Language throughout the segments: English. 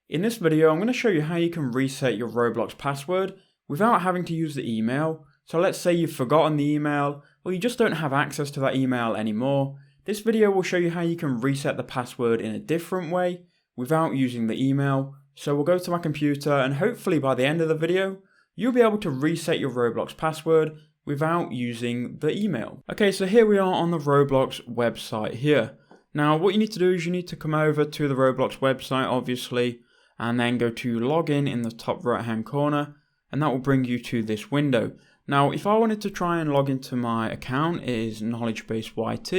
In this video, I'm going to show you how you can reset your Roblox password without having to use the email. So let's say you've forgotten the email, or you just don't have access to that email anymore. This video will show you how you can reset the password in a different way without using the email. So we'll go to my computer, and hopefully by the end of the video, you'll be able to reset your Roblox password without using the email. Okay, so here we are on the Roblox website here. Now, what you need to do is you need to come over to the Roblox website, obviously, and then go to login in the top right hand corner, and that will bring you to this window. Now, if I wanted to try and log into my account, it is KnowledgeBase YT,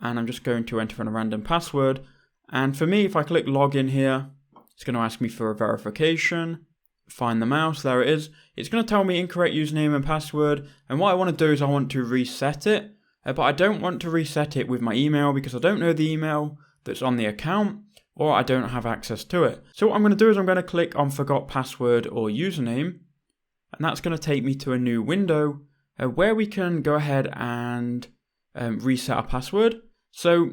and I'm just going to enter in a random password. And for me, if I click login here, it's going to ask me for a verification. Find the mouse, there it is. It's going to tell me incorrect username and password, and what I want to do is I want to reset it, but I don't want to reset it with my email because I don't know the email that's on the account, or I don't have access to it. So what I'm going to do is I'm going to click on forgot password or username, and that's going to take me to a new window where we can go ahead and reset our password. So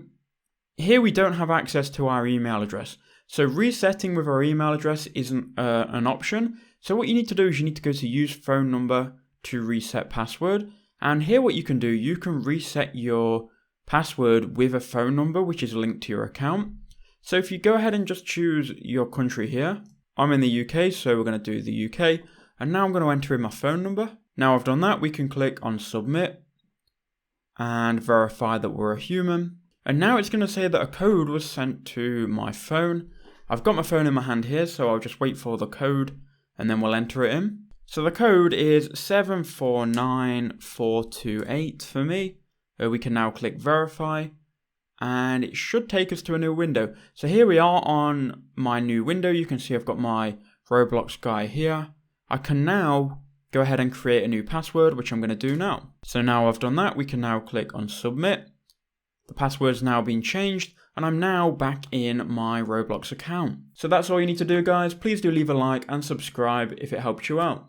here we don't have access to our email address. So resetting with our email address isn't an option. So what you need to do is you need to go to use phone number to reset password. And here what you can do, you can reset your password with a phone number which is linked to your account. So if you go ahead and just choose your country here, I'm in the UK, so we're going to do the UK. And now I'm going to enter in my phone number. Now I've done that, we can click on submit and verify that we're a human. And now it's going to say that a code was sent to my phone. I've got my phone in my hand here, so I'll just wait for the code and then we'll enter it in. So the code is 749428 for me. We can now click verify, and it should take us to a new window. So here we are on my new window. You can see I've got my Roblox guy here. I can now go ahead and create a new password, which I'm going to do now. So now I've done that, we can now click on submit. The password's now been changed, and I'm now back in my Roblox account. So that's all you need to do, guys. Please do leave a like and subscribe if it helped you out.